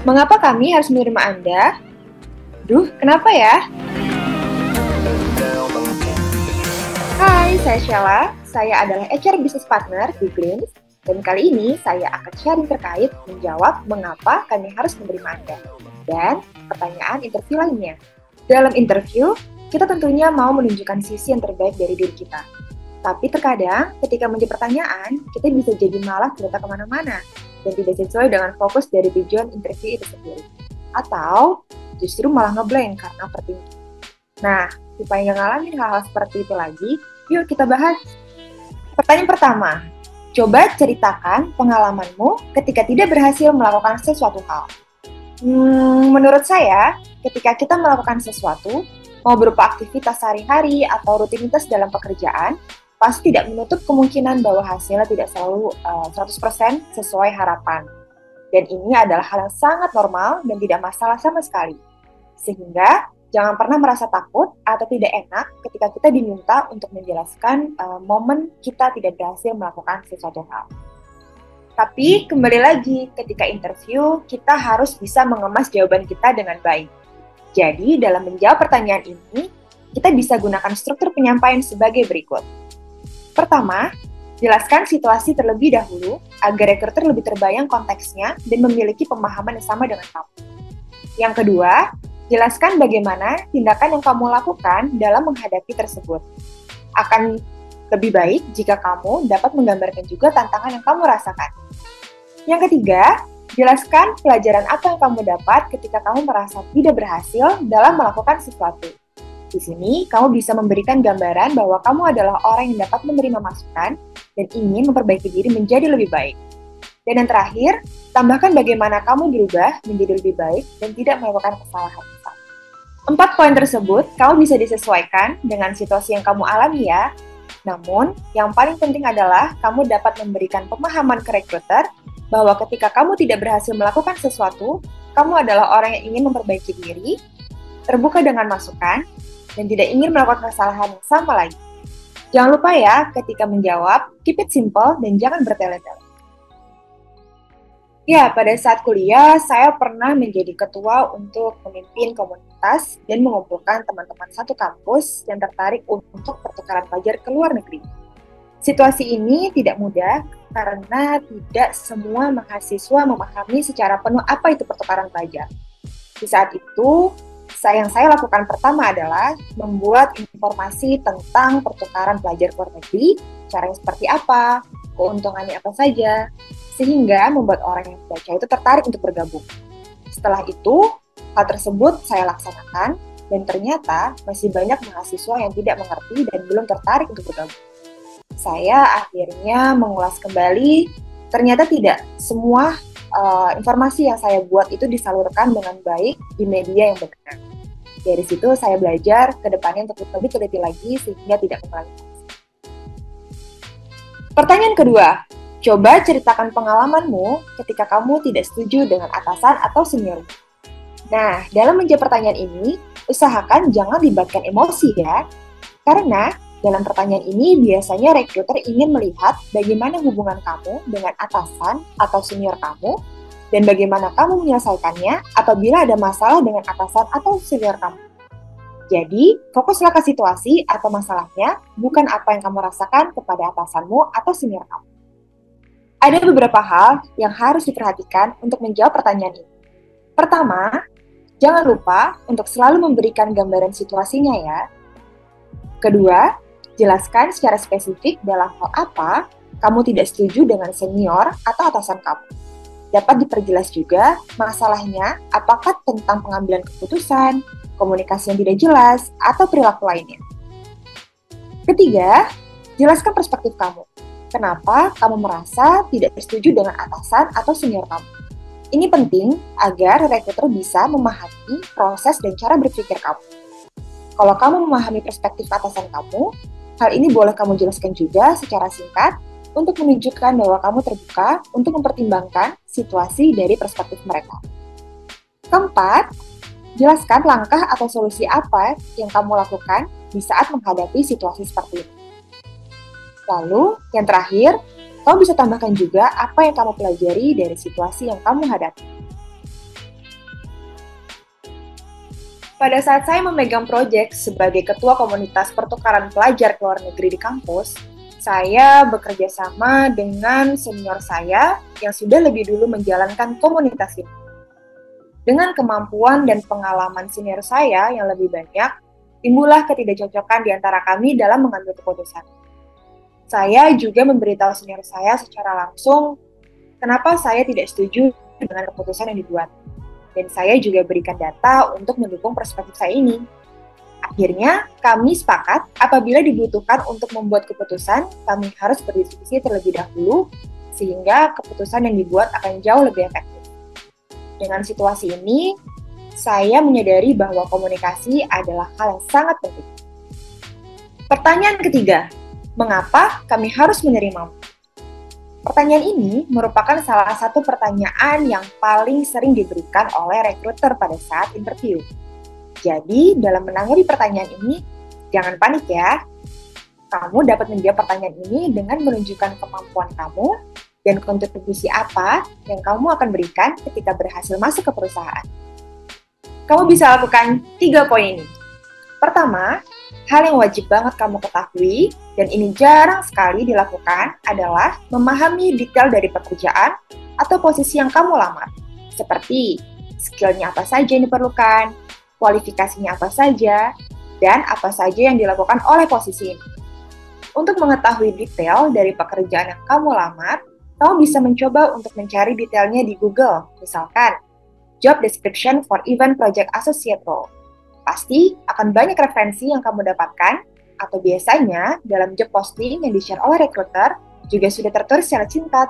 Mengapa kami harus menerima Anda? Duh, kenapa ya? Hai, saya Sheila. Saya adalah HR Business Partner di Greens. Dan kali ini saya akan sharing terkait menjawab mengapa kami harus menerima Anda. Dan pertanyaan interview lainnya. Dalam interview, kita tentunya mau menunjukkan sisi yang terbaik dari diri kita. Tapi terkadang, ketika menjawab pertanyaan, kita bisa jadi malah ternyata kemana-mana dan tidak sesuai dengan fokus dari tujuan interview itu sendiri. Atau justru malah ngeblank karena overthinking. Nah, supaya nggak ngalamin hal-hal seperti itu lagi, yuk kita bahas. Pertanyaan pertama, coba ceritakan pengalamanmu ketika tidak berhasil melakukan sesuatu hal. Menurut saya, ketika kita melakukan sesuatu, mau berupa aktivitas sehari-hari atau rutinitas dalam pekerjaan, pasti tidak menutup kemungkinan bahwa hasilnya tidak selalu 100% sesuai harapan. Dan ini adalah hal yang sangat normal dan tidak masalah sama sekali. Sehingga, jangan pernah merasa takut atau tidak enak ketika kita diminta untuk menjelaskan momen kita tidak berhasil melakukan sesuatu hal. Tapi, kembali lagi, ketika interview, kita harus bisa mengemas jawaban kita dengan baik. Jadi, dalam menjawab pertanyaan ini, kita bisa gunakan struktur penyampaian sebagai berikut. Pertama, jelaskan situasi terlebih dahulu agar rekruter lebih terbayang konteksnya dan memiliki pemahaman yang sama dengan kamu. Yang kedua, jelaskan bagaimana tindakan yang kamu lakukan dalam menghadapi tersebut. Akan lebih baik jika kamu dapat menggambarkan juga tantangan yang kamu rasakan. Yang ketiga, jelaskan pelajaran apa yang kamu dapat ketika kamu merasa tidak berhasil dalam melakukan sesuatu. Di sini, kamu bisa memberikan gambaran bahwa kamu adalah orang yang dapat menerima masukan dan ingin memperbaiki diri menjadi lebih baik. Dan yang terakhir, tambahkan bagaimana kamu berubah menjadi lebih baik dan tidak melakukan kesalahan besar. 4 poin tersebut, kamu bisa disesuaikan dengan situasi yang kamu alami ya. Namun, yang paling penting adalah kamu dapat memberikan pemahaman ke rekruter bahwa ketika kamu tidak berhasil melakukan sesuatu, kamu adalah orang yang ingin memperbaiki diri, terbuka dengan masukan, dan tidak ingin melakukan kesalahan yang sama lagi. Jangan lupa ya, ketika menjawab, keep it simple dan jangan bertele-tele. Ya, pada saat kuliah, saya pernah menjadi ketua untuk memimpin komunitas dan mengumpulkan teman-teman satu kampus yang tertarik untuk pertukaran pelajar ke luar negeri. Situasi ini tidak mudah karena tidak semua mahasiswa memahami secara penuh apa itu pertukaran pelajar. Di saat itu, yang saya lakukan pertama adalah membuat informasi tentang pertukaran pelajar ke luar negeri, caranya seperti apa, keuntungannya apa saja, sehingga membuat orang yang membaca itu tertarik untuk bergabung. Setelah itu, hal tersebut saya laksanakan, dan ternyata masih banyak mahasiswa yang tidak mengerti dan belum tertarik untuk bergabung. Saya akhirnya mengulas kembali, ternyata tidak semua informasi yang saya buat itu disalurkan dengan baik di media yang benar. Dari situ saya belajar ke depannya untuk lebih teliti lagi sehingga tidak mengulangi. Pertanyaan kedua, coba ceritakan pengalamanmu ketika kamu tidak setuju dengan atasan atau senior. Nah, dalam menjawab pertanyaan ini, usahakan jangan libatkan emosi ya. Karena dalam pertanyaan ini biasanya rekruter ingin melihat bagaimana hubungan kamu dengan atasan atau senior kamu dan bagaimana kamu menyelesaikannya apabila ada masalah dengan atasan atau senior kamu. Jadi, fokuslah ke situasi atau masalahnya, bukan apa yang kamu rasakan kepada atasanmu atau senior kamu. Ada beberapa hal yang harus diperhatikan untuk menjawab pertanyaan ini. Pertama, jangan lupa untuk selalu memberikan gambaran situasinya ya. Kedua, jelaskan secara spesifik dalam hal apa kamu tidak setuju dengan senior atau atasan kamu. Dapat diperjelas juga masalahnya apakah tentang pengambilan keputusan, komunikasi yang tidak jelas, atau perilaku lainnya. Ketiga, jelaskan perspektif kamu. Kenapa kamu merasa tidak setuju dengan atasan atau senior kamu? Ini penting agar rekruter bisa memahami proses dan cara berpikir kamu. Kalau kamu memahami perspektif atasan kamu, hal ini boleh kamu jelaskan juga secara singkat untuk menunjukkan bahwa kamu terbuka untuk mempertimbangkan situasi dari perspektif mereka. Keempat, jelaskan langkah atau solusi apa yang kamu lakukan di saat menghadapi situasi seperti ini. Lalu, yang terakhir, Kamu bisa tambahkan juga apa yang kamu pelajari dari situasi yang kamu hadapi. Pada saat saya memegang proyek sebagai ketua komunitas pertukaran pelajar ke luar negeri di kampus, saya bekerja sama dengan senior saya yang sudah lebih dulu menjalankan komunitas ini. Dengan kemampuan dan pengalaman senior saya yang lebih banyak, timbullah ketidakcocokan di antara kami dalam mengambil keputusan. Saya juga memberitahu senior saya secara langsung kenapa saya tidak setuju dengan keputusan yang dibuat. Dan saya juga berikan data untuk mendukung perspektif saya ini. Akhirnya, kami sepakat apabila dibutuhkan untuk membuat keputusan, kami harus berdiskusi terlebih dahulu, sehingga keputusan yang dibuat akan jauh lebih efektif. Dengan situasi ini, saya menyadari bahwa komunikasi adalah hal yang sangat penting. Pertanyaan ketiga, mengapa kami harus menerimamu? Pertanyaan ini merupakan salah satu pertanyaan yang paling sering diberikan oleh rekruter pada saat interview. Jadi, dalam menanggapi pertanyaan ini, jangan panik ya. Kamu dapat menjawab pertanyaan ini dengan menunjukkan kemampuan kamu dan kontribusi apa yang kamu akan berikan ketika berhasil masuk ke perusahaan. Kamu bisa lakukan 3 poin ini. Pertama, hal yang wajib banget kamu ketahui, dan ini jarang sekali dilakukan, adalah memahami detail dari pekerjaan atau posisi yang kamu lamar. Seperti, skill-nya apa saja yang diperlukan, kualifikasinya apa saja, dan apa saja yang dilakukan oleh posisi ini. Untuk mengetahui detail dari pekerjaan yang kamu lamar, kamu bisa mencoba untuk mencari detailnya di Google. Misalkan, Job Description for Event Project Associate Role. Pasti akan banyak referensi yang kamu dapatkan, atau biasanya dalam job posting yang di-share oleh recruiter juga sudah tertulis secara singkat.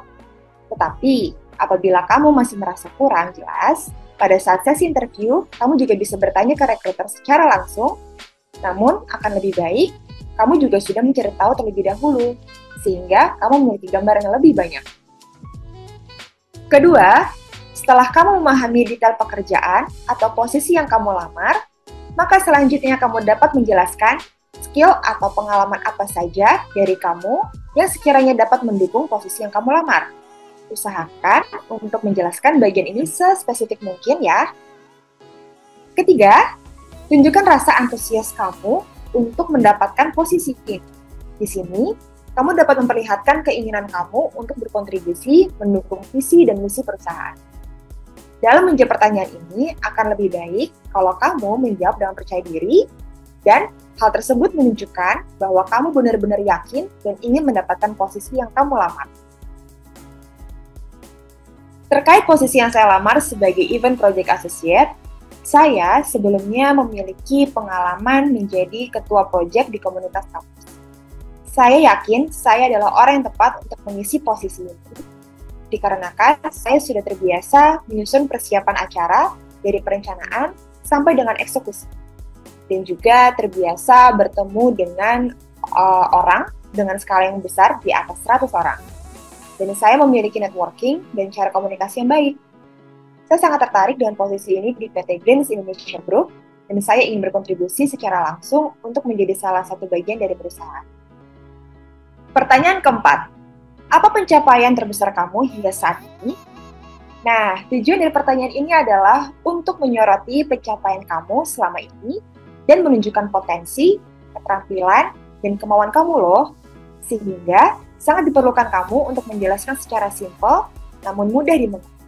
Tetapi, apabila kamu masih merasa kurang jelas, pada saat sesi interview, kamu juga bisa bertanya ke recruiter secara langsung, namun akan lebih baik, kamu juga sudah mencari tahu terlebih dahulu, sehingga kamu memiliki gambaran yang lebih banyak. Kedua, setelah kamu memahami detail pekerjaan atau posisi yang kamu lamar, maka selanjutnya kamu dapat menjelaskan skill atau pengalaman apa saja dari kamu yang sekiranya dapat mendukung posisi yang kamu lamar. Usahakan untuk menjelaskan bagian ini sespesifik mungkin ya. Ketiga, tunjukkan rasa antusias kamu untuk mendapatkan posisi ini. Di sini, kamu dapat memperlihatkan keinginan kamu untuk berkontribusi mendukung visi dan misi perusahaan. Dalam menjawab pertanyaan ini, akan lebih baik kalau kamu menjawab dengan percaya diri, dan hal tersebut menunjukkan bahwa kamu benar-benar yakin dan ingin mendapatkan posisi yang kamu lamar. Terkait posisi yang saya lamar sebagai Event Project Associate, saya sebelumnya memiliki pengalaman menjadi ketua proyek di komunitas kampus. Saya yakin saya adalah orang yang tepat untuk mengisi posisi ini. Dikarenakan saya sudah terbiasa menyusun persiapan acara dari perencanaan sampai dengan eksekusi. Dan juga terbiasa bertemu dengan orang dengan skala yang besar di atas 100 orang. Dan saya memiliki networking dan cara komunikasi yang baik. Saya sangat tertarik dengan posisi ini di PT Greens Indonesia Group, dan saya ingin berkontribusi secara langsung untuk menjadi salah satu bagian dari perusahaan. Pertanyaan keempat, apa pencapaian terbesar kamu hingga saat ini? Nah, tujuan dari pertanyaan ini adalah untuk menyoroti pencapaian kamu selama ini dan menunjukkan potensi, keterampilan, dan kemauan kamu loh. Sehingga sangat diperlukan kamu untuk menjelaskan secara simpel namun mudah dimengerti.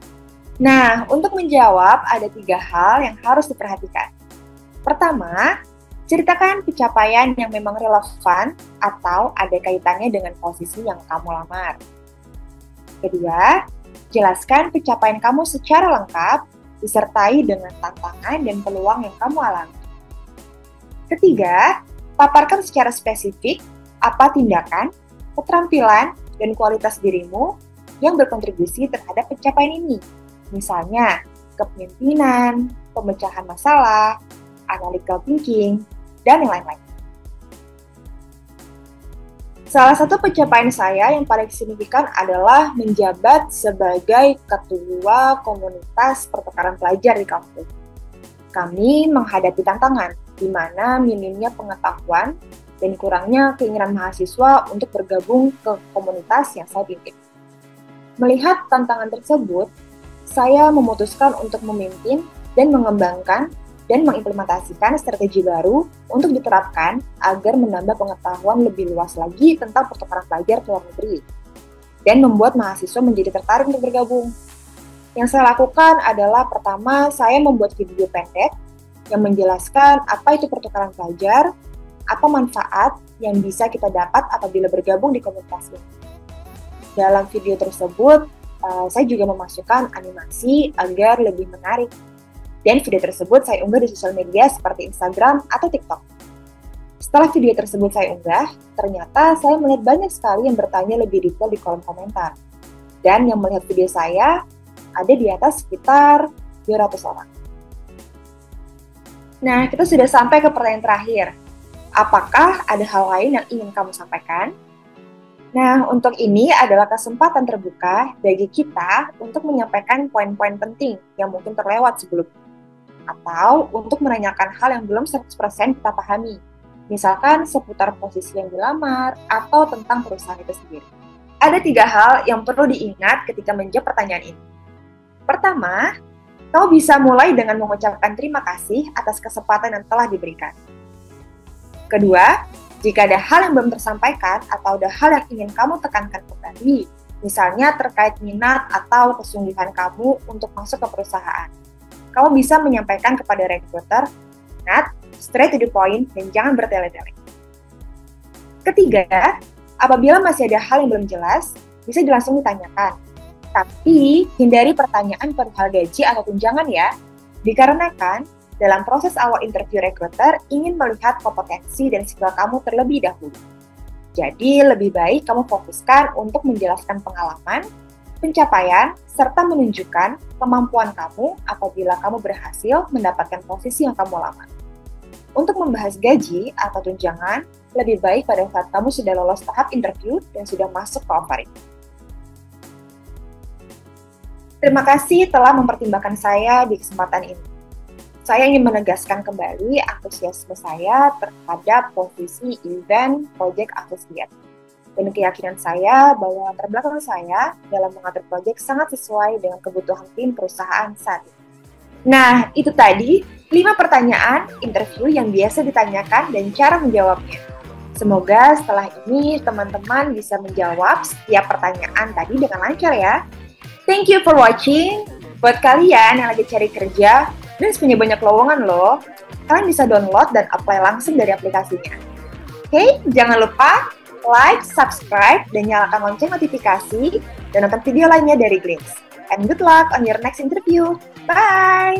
Nah, untuk menjawab ada 3 hal yang harus diperhatikan. Pertama, ceritakan pencapaian yang memang relevan atau ada kaitannya dengan posisi yang kamu lamar. Kedua, jelaskan pencapaian kamu secara lengkap, disertai dengan tantangan dan peluang yang kamu alami. Ketiga, paparkan secara spesifik apa tindakan, keterampilan, dan kualitas dirimu yang berkontribusi terhadap pencapaian ini. Misalnya, kepemimpinan, pemecahan masalah, analytical thinking, dan yang lain-lain. Salah satu pencapaian saya yang paling signifikan adalah menjabat sebagai ketua komunitas pertukaran pelajar di kampus. Kami menghadapi tantangan, di mana minimnya pengetahuan dan kurangnya keinginan mahasiswa untuk bergabung ke komunitas yang saya pimpin. Melihat tantangan tersebut, saya memutuskan untuk memimpin dan mengembangkan dan mengimplementasikan strategi baru untuk diterapkan agar menambah pengetahuan lebih luas lagi tentang pertukaran pelajar ke luar negeri dan membuat mahasiswa menjadi tertarik untuk bergabung. Yang saya lakukan adalah pertama, saya membuat video pendek yang menjelaskan apa itu pertukaran pelajar, apa manfaat yang bisa kita dapat apabila bergabung di komunitas ini. Dalam video tersebut, saya juga memasukkan animasi agar lebih menarik. Dan video tersebut saya unggah di sosial media seperti Instagram atau TikTok. Setelah video tersebut saya unggah, ternyata saya melihat banyak sekali yang bertanya lebih detail di kolom komentar. Dan yang melihat video saya ada di atas sekitar 200 orang. Nah, kita sudah sampai ke pertanyaan terakhir. Apakah ada hal lain yang ingin kamu sampaikan? Nah, untuk ini adalah kesempatan terbuka bagi kita untuk menyampaikan poin-poin penting yang mungkin terlewat sebelumnya. Atau untuk menanyakan hal yang belum 100% kita pahami. Misalkan seputar posisi yang dilamar atau tentang perusahaan itu sendiri. Ada 3 hal yang perlu diingat ketika menjawab pertanyaan ini. Pertama, kamu bisa mulai dengan mengucapkan terima kasih atas kesempatan yang telah diberikan. Kedua, jika ada hal yang belum tersampaikan atau ada hal yang ingin kamu tekankan kembali, misalnya terkait minat atau kesungguhan kamu untuk masuk ke perusahaan, kamu bisa menyampaikan kepada recruiter, ingat, straight to the point, dan jangan bertele-tele. Ketiga, apabila masih ada hal yang belum jelas, bisa langsung ditanyakan. Tapi, hindari pertanyaan perihal gaji atau tunjangan ya, dikarenakan dalam proses awal interview recruiter ingin melihat kompetensi dan skill kamu terlebih dahulu. Jadi, lebih baik kamu fokuskan untuk menjelaskan pengalaman, pencapaian, serta menunjukkan kemampuan kamu apabila kamu berhasil mendapatkan posisi yang kamu lamar. Untuk membahas gaji atau tunjangan, lebih baik pada saat kamu sudah lolos tahap interview dan sudah masuk ke offering. Terima kasih telah mempertimbangkan saya di kesempatan ini. Saya ingin menegaskan kembali antusiasme saya terhadap posisi event project associate. Dan keyakinan saya bahwa latar belakang saya dalam mengatur proyek sangat sesuai dengan kebutuhan tim perusahaan saat ini. Nah, itu tadi 5 pertanyaan interview yang biasa ditanyakan dan cara menjawabnya. Semoga setelah ini teman-teman bisa menjawab setiap pertanyaan tadi dengan lancar ya. Thank you for watching. Buat kalian yang lagi cari kerja dan punya banyak lowongan loh, kalian bisa download dan apply langsung dari aplikasinya. Oke, jangan lupa like, subscribe, dan nyalakan lonceng notifikasi, dan nonton video lainnya dari Glints. And good luck on your next interview. Bye!